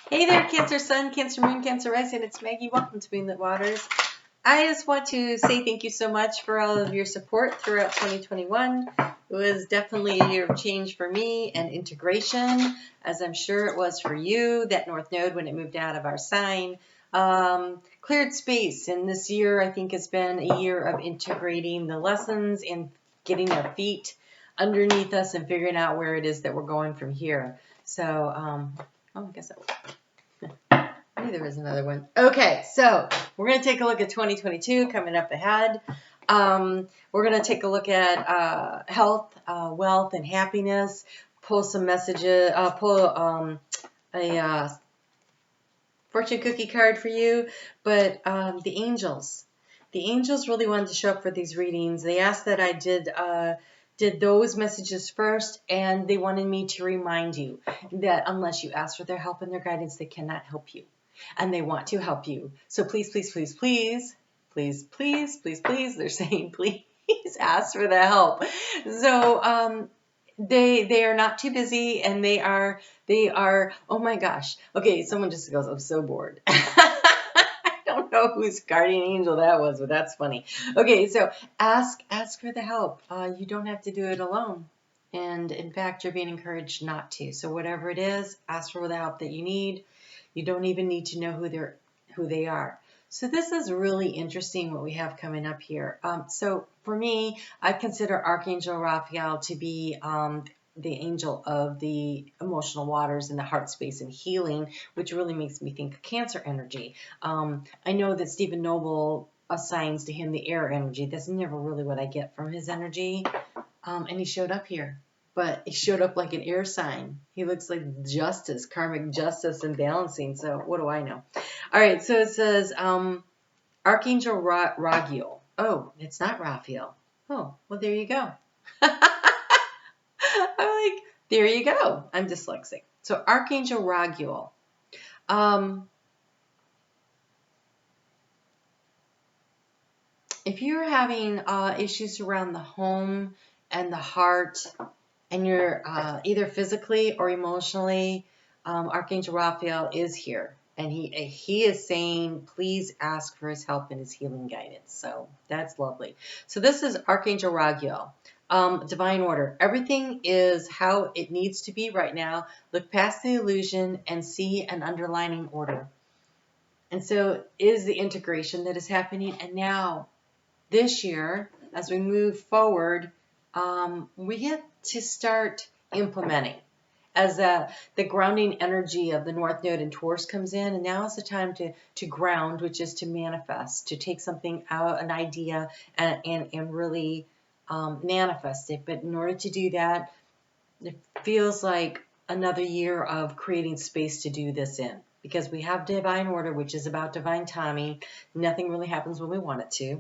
Hey there, Cancer Sun, Cancer Moon, Cancer Rising. It's Maggie. Welcome to Moonlit Waters. I just want to say thank you so much for all of your support throughout 2021. It was definitely a year of change for me and integration, as I'm sure it was for you. That North Node, when it moved out of our sign, cleared space. And this year, I think, has been a year of integrating the lessons and getting our feet underneath us and figuring out where it is that we're going from here. So, I guess that was. I knew there was another one. Okay, so we're going to take a look at 2022 coming up ahead. We're going to take a look at health, wealth, and happiness. Pull some messages. Pull a fortune cookie card for you. But the angels. The angels really wanted to show up for these readings. They asked that I did those messages first, and they wanted me to remind you that unless you ask for their help and their guidance, they cannot help you. And they want to help you. So please, please, please, please, please, please, please, please, they're saying please ask for the help. So they are not too busy, and they are, oh my gosh. Okay, someone just goes, I'm so bored. I don't know whose guardian angel that was, but that's funny. Okay, so ask for the help. You don't have to do it alone. And in fact, you're being encouraged not to. So whatever it is, ask for the help that you need. You don't even need to know who they are. So this is really interesting what we have coming up here. So for me, I consider Archangel Raphael to be the angel of the emotional waters and the heart space and healing, which really makes me think of Cancer energy. I know that Stephen Noble assigns to him the air energy. That's never really what I get from his energy. And he showed up here. But he showed up like an air sign. He looks like justice, karmic justice and balancing. So what do I know? All right, so it says Archangel Raguel. Oh, it's not Raphael. Oh, well, there you go. I'm like, there you go. I'm dyslexic. So Archangel Raguel. If you're having issues around the home and the heart, and you're either physically or emotionally, Archangel Raphael is here. And he is saying, please ask for his help and his healing guidance. So that's lovely. So this is Archangel Raguel. Divine order. Everything is how it needs to be right now. Look past the illusion and see an underlining order. And so is the integration that is happening. And now, this year, as we move forward, we get to start implementing as the grounding energy of the North Node in Taurus comes in, and now is the time to ground, which is to manifest, to take something out, an idea, and really manifest it. But in order to do that, it feels like another year of creating space to do this in, because we have divine order, which is about divine timing. Nothing really happens when we want it to.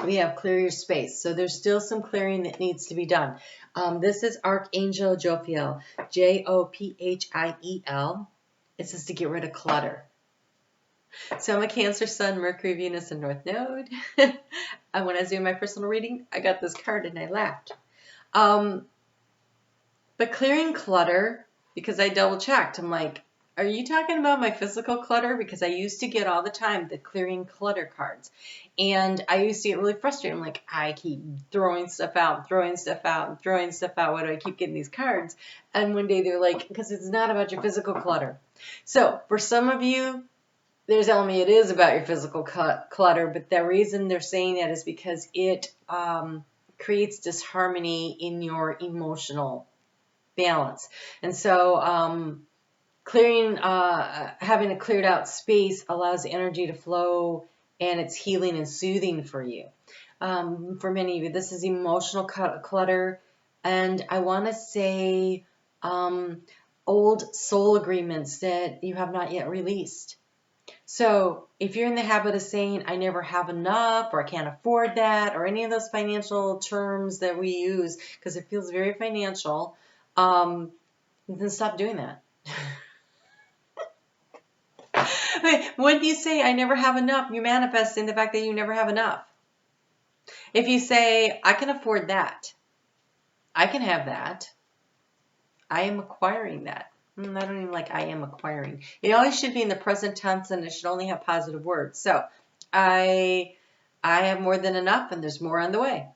We have clear your space. So there's still some clearing that needs to be done. This is Archangel Jophiel, Jophiel. It says to get rid of clutter. So I'm a Cancer Sun, Mercury, Venus, and North Node. And when I was doing my personal reading, I got this card and I laughed. But clearing clutter, because I double checked, I'm like, are you talking about my physical clutter? Because I used to get all the time the clearing clutter cards. And I used to get really frustrated. I'm like, I keep throwing stuff out, throwing stuff out, throwing stuff out. Why do I keep getting these cards? And one day they're like, because it's not about your physical clutter. So for some of you, they're telling me it is about your physical clutter. But the reason they're saying that is because it creates disharmony in your emotional balance. And so clearing, having a cleared out space allows energy to flow, and it's healing and soothing for you. For many of you, this is emotional clutter, and I want to say old soul agreements that you have not yet released. So if you're in the habit of saying, I never have enough, or I can't afford that, or any of those financial terms that we use, because it feels very financial, then stop doing that. When you say, I never have enough, you're manifesting the fact that you never have enough. If you say, I can afford that, I can have that, I am acquiring that. I don't even like I am acquiring. It always should be in the present tense, and it should only have positive words. So I have more than enough, and there's more on the way.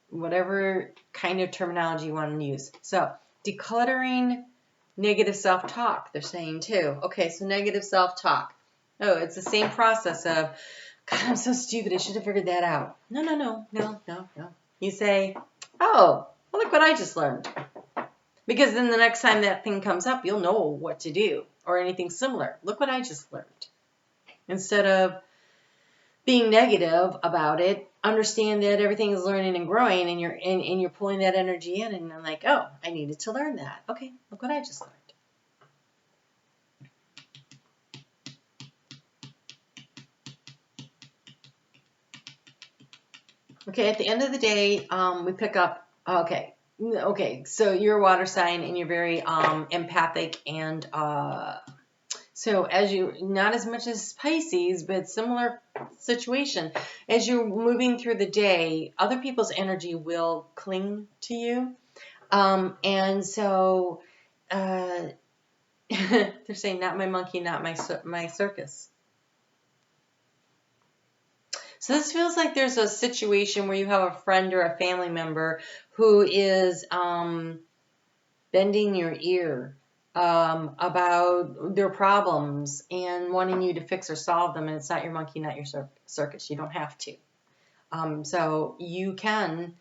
Whatever kind of terminology you want to use. So decluttering negative self-talk, they're saying too. Okay, so negative self-talk. Oh, it's the same process of, God, I'm so stupid. I should have figured that out. No. You say, oh, well, look what I just learned. Because then the next time that thing comes up, you'll know what to do, or anything similar. Look what I just learned. Instead of being negative about it, understand that everything is learning and growing, and you're pulling that energy in, and I'm like, oh, I needed to learn that. Okay, look what I just learned. Okay, at the end of the day, we pick up, okay, so you're a water sign, and you're very empathic, and so as you, not as much as Pisces, but similar situation. As you're moving through the day, other people's energy will cling to you. And so they're saying, not my monkey, not my circus. So this feels like there's a situation where you have a friend or a family member who is bending your ear about their problems and wanting you to fix or solve them, and it's not your monkey, not your circus. You don't have to. So you can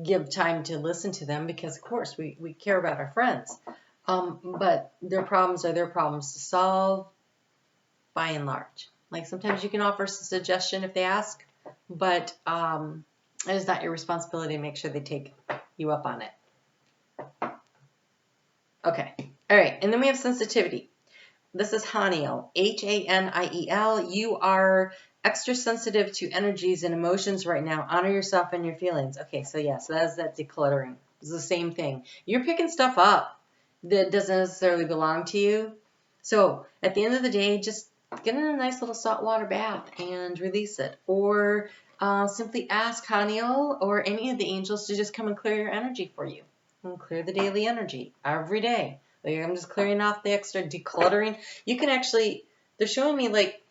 give time to listen to them, because of course we care about our friends. But their problems are their problems to solve, by and large. Like sometimes you can offer a suggestion if they ask, but it is not your responsibility to make sure they take you up on it. Okay. All right. And then we have sensitivity. This is Haniel, Haniel. You are extra sensitive to energies and emotions right now. Honor yourself and your feelings. Okay. So yeah, so that's that decluttering. It's the same thing. You're picking stuff up that doesn't necessarily belong to you. So at the end of the day, just get in a nice little saltwater bath and release it. Or simply ask Haniel or any of the angels to just come and clear your energy for you. And clear the daily energy every day. Like I'm just clearing off the extra, decluttering. You can actually, they're showing me like,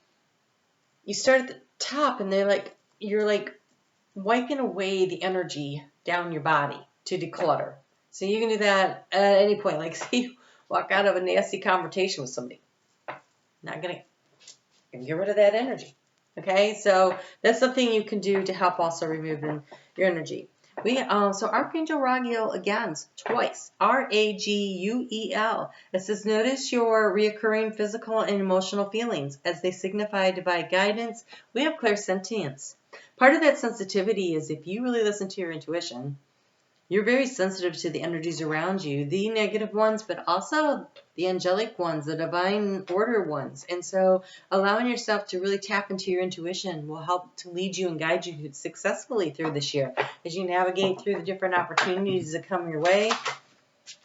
you start at the top and they're like, you're like wiping away the energy down your body to declutter. So you can do that at any point. Like say you walk out of a nasty confrontation with somebody. Not going to get rid of that energy. Okay, so that's something you can do to help also remove your energy. So Archangel Raphael again, twice, Raguel. It says, notice your reoccurring physical and emotional feelings as they signify divine guidance. We have clairsentience. Part of that sensitivity is if you really listen to your intuition, you're very sensitive to the energies around you, the negative ones, but also the angelic ones, the divine order ones. And so allowing yourself to really tap into your intuition will help to lead you and guide you successfully through this year as you navigate through the different opportunities that come your way,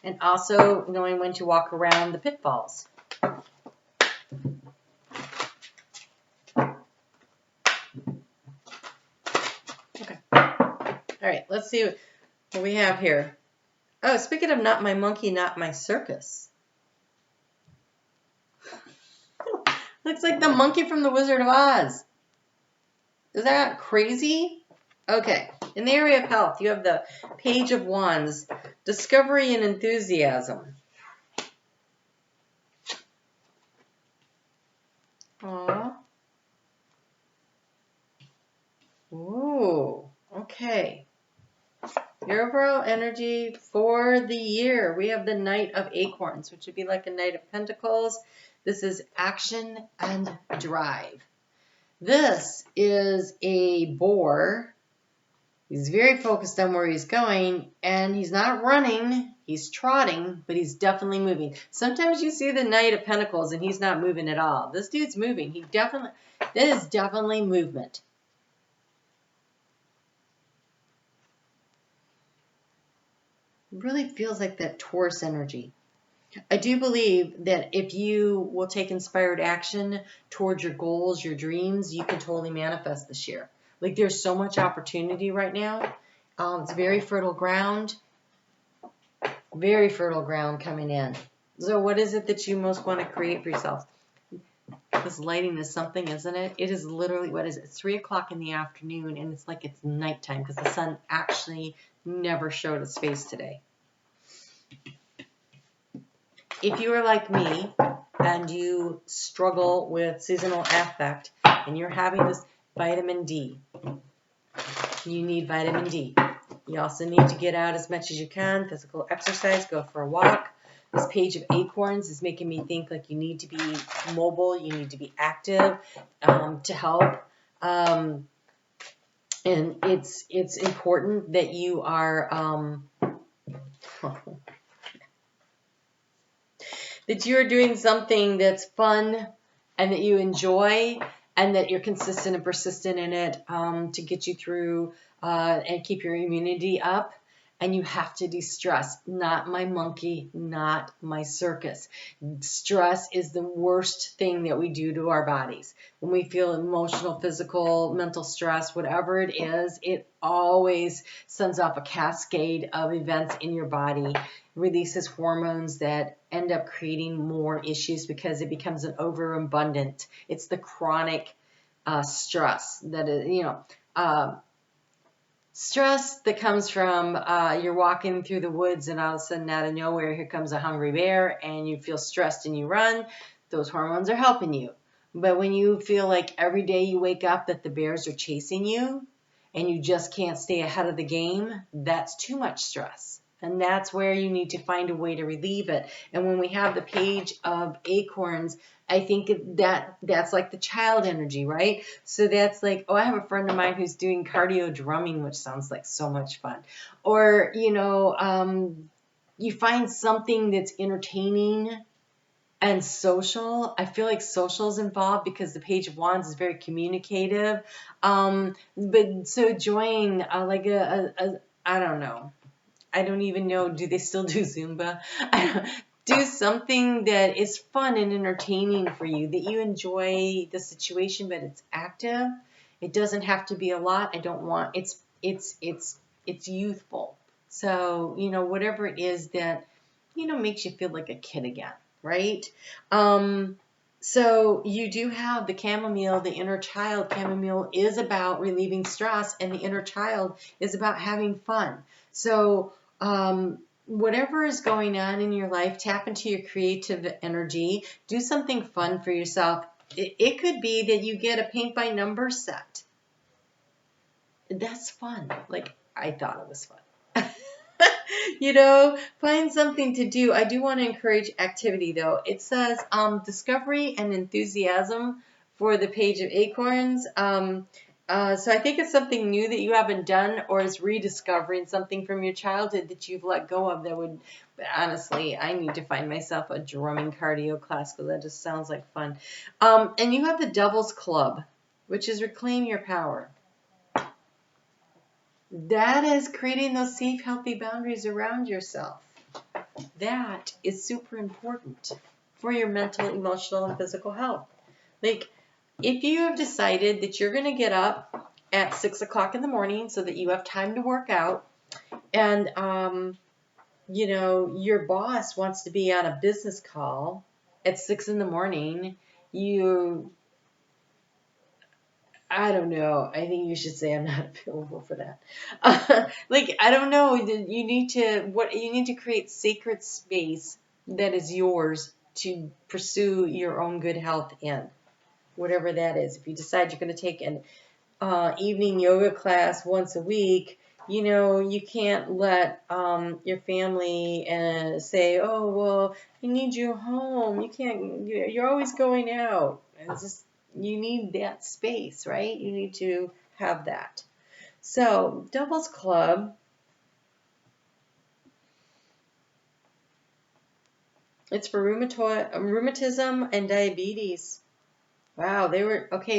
and also knowing when to walk around the pitfalls. Okay. All right, let's see what we have here. Oh, speaking of not my monkey, not my circus. Looks like the monkey from the Wizard of Oz. Is that crazy? Okay. In the area of health, you have the Page of Wands, discovery and enthusiasm. Aww. Ooh. Okay. Your overall energy for the year. We have the Knight of Acorns, which would be like a Knight of Pentacles. This is action and drive. This is a boar. He's very focused on where he's going, and he's not running. He's trotting, but he's definitely moving. Sometimes you see the Knight of Pentacles, and he's not moving at all. This dude's moving. That is definitely movement. Really feels like that Taurus energy. I do believe that if you will take inspired action towards your goals, your dreams, you can totally manifest this year. Like there's so much opportunity right now. It's very fertile ground. Very fertile ground coming in. So what is it that you most want to create for yourself? This lighting is something, isn't it? It is literally, what is it? 3 o'clock in the afternoon, and it's like it's nighttime because the sun actually never showed its face today. If you are like me and you struggle with seasonal affect and you're having this vitamin D, you need vitamin D. You also need to get out as much as you can, physical exercise, go for a walk. This page of acorns is making me think like you need to be mobile, you need to be active to help. And it's important that you are that you're doing something that's fun and that you enjoy and that you're consistent and persistent in it to get you through and keep your immunity up. And you have to de-stress. Not my monkey, not my circus. Stress is the worst thing that we do to our bodies. When we feel emotional, physical, mental stress, whatever it is, it always sends off a cascade of events in your body, releases hormones that end up creating more issues because it becomes an overabundant. It's the chronic stress that is, stress that comes from you're walking through the woods and all of a sudden out of nowhere here comes a hungry bear and you feel stressed and you run. Those hormones are helping you. But when you feel like every day you wake up that the bears are chasing you and you just can't stay ahead of the game, that's too much stress. And that's where you need to find a way to relieve it. And when we have the page of acorns, I think that's like the child energy, right? So that's like, oh, I have a friend of mine who's doing cardio drumming, which sounds like so much fun. Or, you find something that's entertaining and social. I feel like social is involved because the Page of Wands is very communicative. But so enjoying I don't know. I don't even know, do they still do Zumba? Do something that is fun and entertaining for you, that you enjoy the situation, but it's active. It doesn't have to be a lot. I don't want, it's youthful. So, whatever it is that, makes you feel like a kid again, right? So you do have the chamomile, the inner child. Chamomile is about relieving stress, and the inner child is about having fun. So whatever is going on in your life, tap into your creative energy. Do something fun for yourself. It could be that you get a paint by number set. That's fun. Like, I thought it was fun. Find something to do. I do want to encourage activity, though. It says discovery and enthusiasm for the Page of Acorns. So I think it's something new that you haven't done, or is rediscovering something from your childhood that you've let go of that would, but honestly, I need to find myself a drumming cardio class because that just sounds like fun. And you have the Devil's Club, which is reclaim your power. That is creating those safe, healthy boundaries around yourself. That is super important for your mental, emotional, and physical health. Like, if you have decided that you're going to get up at 6 o'clock in the morning so that you have time to work out, and, your boss wants to be on a business call at 6 in the morning, I don't know. I think you should say I'm not available for that. I don't know. You need to create sacred space that is yours to pursue your own good health in, whatever that is. If you decide you're going to take an evening yoga class once a week, you can't let your family say, oh, well, I need you home. You can't, you're always going out. It's just, you need that space, right? You need to have that. So, Devil's Club. It's for rheumatism and diabetes. Wow,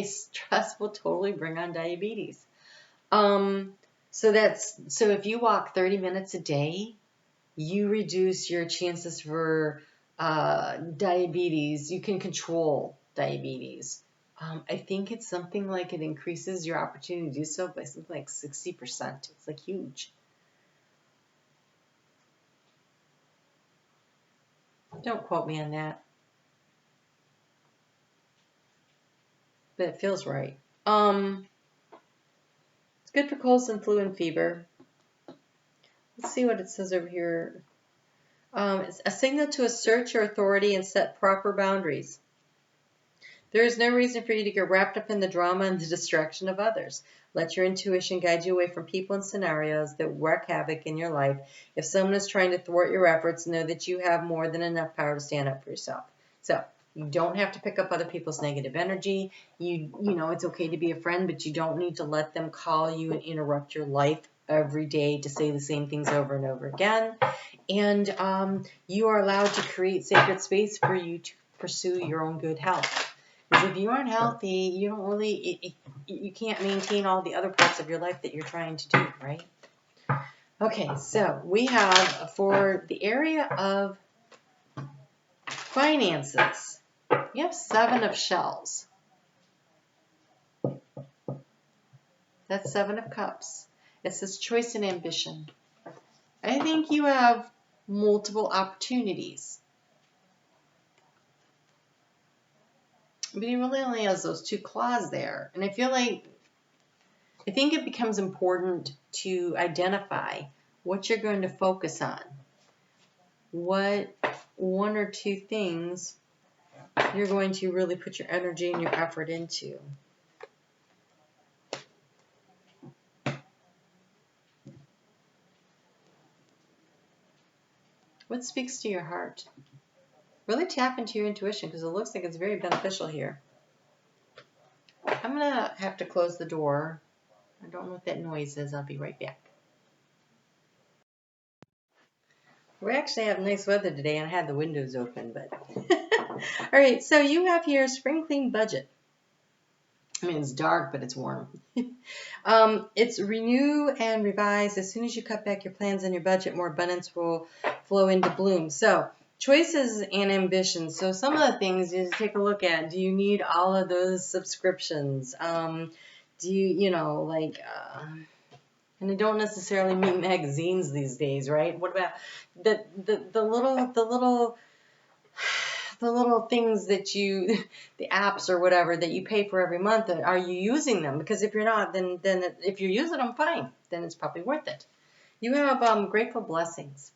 stress will totally bring on diabetes. So if you walk 30 minutes a day, you reduce your chances for diabetes. You can control diabetes. I think it's something like it increases your opportunity to do so by something like 60%. It's like huge. Don't quote me on that. But it feels right. It's good for colds and flu and fever. Let's see what it says over here. It's a signal to assert your authority and set proper boundaries. There is no reason for you to get wrapped up in the drama and the distraction of others. Let your intuition guide you away from people and scenarios that wreak havoc in your life. If someone is trying to thwart your efforts, know that you have more than enough power to stand up for yourself. So you don't have to pick up other people's negative energy. You know, it's okay to be a friend, but you don't need to let them call you and interrupt your life every day to say the same things over and over again. And you are allowed to create sacred space for you to pursue your own good health. Because if you aren't healthy, you don't really, you can't maintain all the other parts of your life that you're trying to do, right? Okay, so we have for the area of finances, you have 7 of shells. That's 7 of cups. It says choice and ambition. I think you have multiple opportunities. But he really only has those 2 claws there. And I think it becomes important to identify what you're going to focus on. What 1 or 2 things you're going to really put your energy and your effort into. What speaks to your heart? Really tap into your intuition because it looks like it's very beneficial here. I'm going to have to close the door. I don't know what that noise is. I'll be right back. We actually have nice weather today and I had the windows open, but all right, so you have here spring clean budget. I mean, it's dark, but it's warm. It's renew and revise. As soon as you cut back your plans and your budget, more abundance will flow into bloom. So choices and ambitions. So some of the things you take a look at. Do you need all of those subscriptions? Do you know, like, and I don't necessarily mean magazines these days, right? What about the little things that you, the apps or whatever that you pay for every month? Are you using them? Because if you're not, then if you're using them, fine. Then it's probably worth it. You have grateful blessings.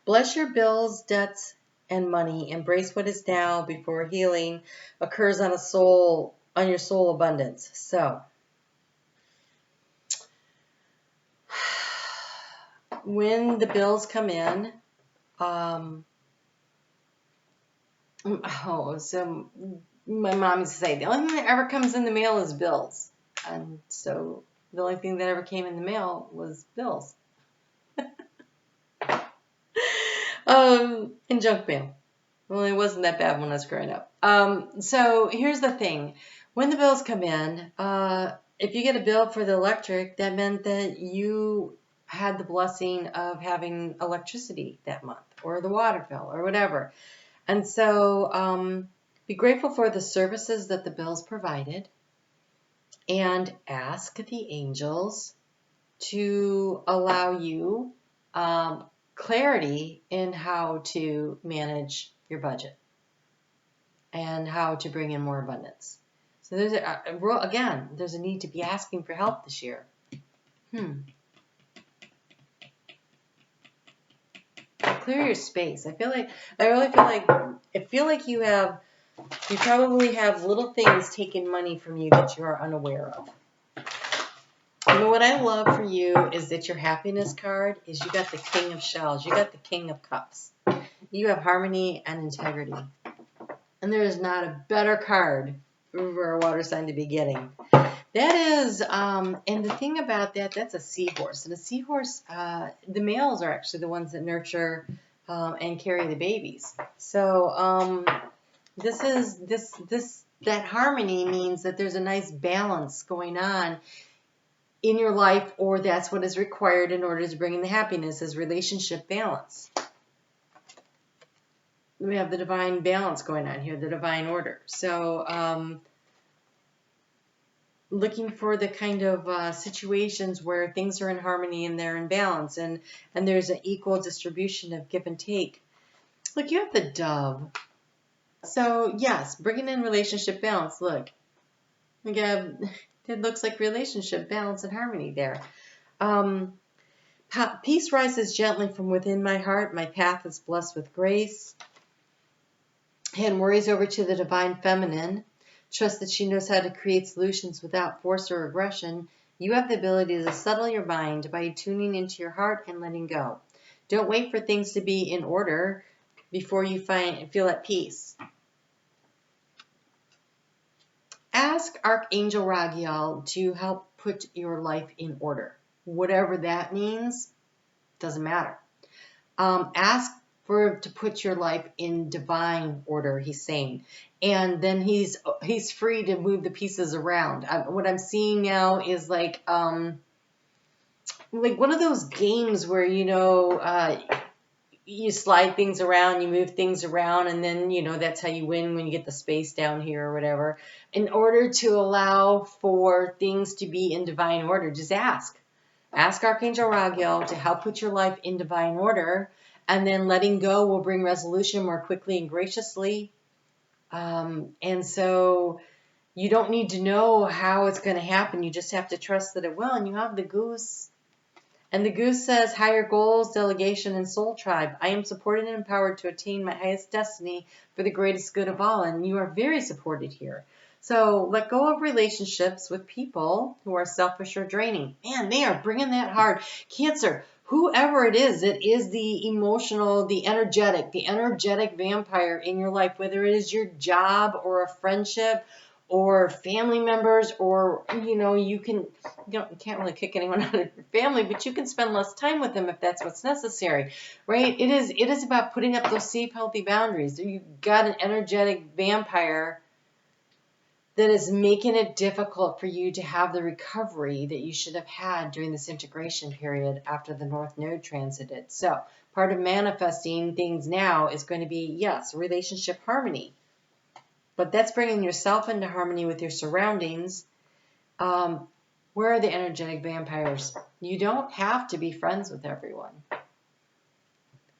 Bless your bills, debts, and money. Embrace what is now before healing occurs on your soul abundance. So when the bills come in, so my mom used to say, the only thing that ever comes in the mail is bills. And so the only thing that ever came in the mail was bills. And junk mail. Well, it wasn't that bad when I was growing up. So here's the thing. When the bills come in, if you get a bill for the electric, that meant that you had the blessing of having electricity that month, or the water bill, or whatever. And so be grateful for the services that the bills provided, and ask the angels to allow you clarity in how to manage your budget and how to bring in more abundance. So there's there's a need to be asking for help this year. Clear your space. I feel like you probably have little things taking money from you that you are unaware of. And what I love for you is that your happiness card is you got the King of Shells. You got the King of Cups. You have harmony and integrity. And there is not a better card for a water sign to be getting. That is, and the thing about that, that's a seahorse. And a seahorse, the males are actually the ones that nurture and carry the babies. So that harmony means that there's a nice balance going on in your life, or that's what is required in order to bring in the happiness, is relationship balance. We have the divine balance going on here, the divine order. So looking for the kind of situations where things are in harmony and they're in balance, and there's an equal distribution of give and take. Look, you have the Dove. So, yes, bringing in relationship balance. Look, again, it looks like relationship balance and harmony there. Peace rises gently from within my heart. My path is blessed with grace. Hand worries over to the divine feminine. Trust that she knows how to create solutions without force or aggression. You have the ability to settle your mind by tuning into your heart and letting go. Don't wait for things to be in order before you feel at peace. Ask Archangel Raphael to help put your life in order. Whatever that means, doesn't matter. Ask to put your life in divine order, he's saying. And then he's free to move the pieces around. What I'm seeing now is like one of those games where, you slide things around, you move things around, and then, that's how you win when you get the space down here or whatever. In order to allow for things to be in divine order, just ask. Ask Archangel Raphael to help put your life in divine order, and then letting go will bring resolution more quickly and graciously. And so you don't need to know how it's going to happen. You just have to trust that it will. And you have the goose. And the goose says, higher goals, delegation, and soul tribe. I am supported and empowered to attain my highest destiny for the greatest good of all. And you are very supported here. So let go of relationships with people who are selfish or draining. Man, they are bringing that hard. Cancer, whoever it is the emotional, the energetic vampire in your life, whether it is your job or a friendship or family members, or, you can't really kick anyone out of your family, but you can spend less time with them if that's what's necessary, right? It is about putting up those safe, healthy boundaries. You've got an energetic vampire that is making it difficult for you to have the recovery that you should have had during this integration period after the North Node transited. So part of manifesting things now is going to be, yes, relationship harmony. But that's bringing yourself into harmony with your surroundings. Where are the energetic vampires? You don't have to be friends with everyone.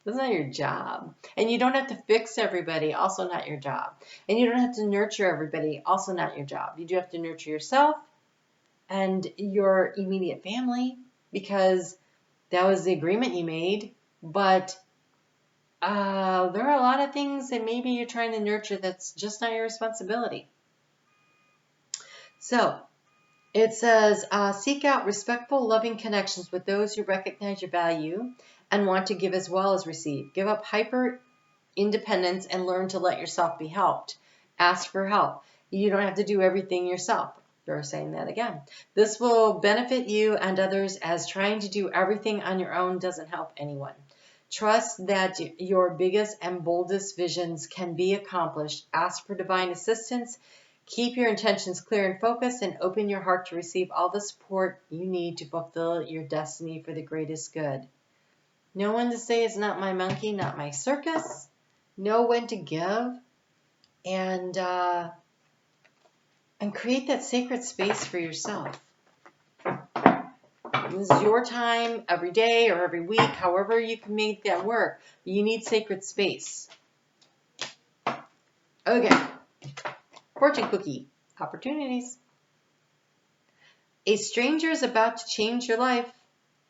That's not your job. And you don't have to fix everybody, also not your job. And you don't have to nurture everybody, also not your job. You do have to nurture yourself and your immediate family, because that was the agreement you made. But there are a lot of things that maybe you're trying to nurture that's just not your responsibility. So it says, seek out respectful, loving connections with those who recognize your value and want to give as well as receive. Give up hyper independence and learn to let yourself be helped. Ask for help. You don't have to do everything yourself. They're saying that again. This will benefit you and others, as trying to do everything on your own doesn't help anyone. Trust that your biggest and boldest visions can be accomplished. Ask for divine assistance. Keep your intentions clear and focused, and open your heart to receive all the support you need to fulfill your destiny for the greatest good. Know when to say it's not my monkey, not my circus. Know when to give, and create that sacred space for yourself. This is your time every day or every week, however you can make that work. You need sacred space. Okay. Fortune cookie. Opportunities. A stranger is about to change your life.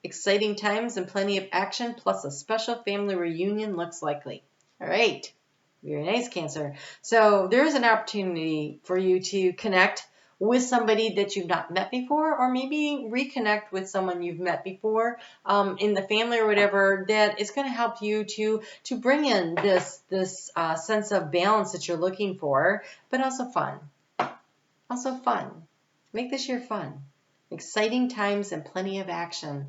Exciting times and plenty of action, plus a special family reunion looks likely. All right. Very nice, Cancer. So there is an opportunity for you to connect with somebody that you've not met before, or maybe reconnect with someone you've met before in the family or whatever, that is going to help you to bring in this sense of balance that you're looking for, but also fun. Also fun. Make this year fun. Exciting times and plenty of action.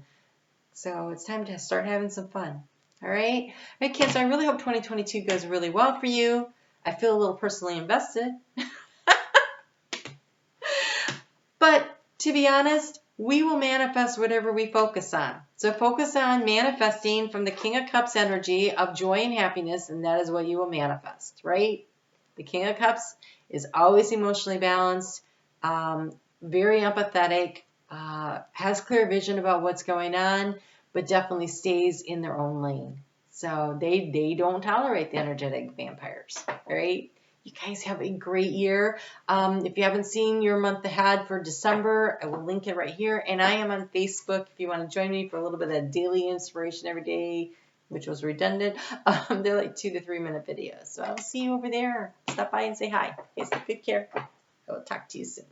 So it's time to start having some fun. All right? All right, Cancer, I really hope 2022 goes really well for you. I feel a little personally invested. But to be honest, we will manifest whatever we focus on. So focus on manifesting from the King of Cups energy of joy and happiness, and that is what you will manifest, right? The King of Cups is always emotionally balanced, very empathetic, has clear vision about what's going on, but definitely stays in their own lane. So they don't tolerate the energetic vampires, all right? You guys have a great year. If you haven't seen your month ahead for December, I will link it right here. And I am on Facebook if you want to join me for a little bit of daily inspiration every day, which was redundant. They're like 2 to 3 minute videos. So I'll see you over there. Stop by and say hi. Okay, so good care. I will talk to you soon.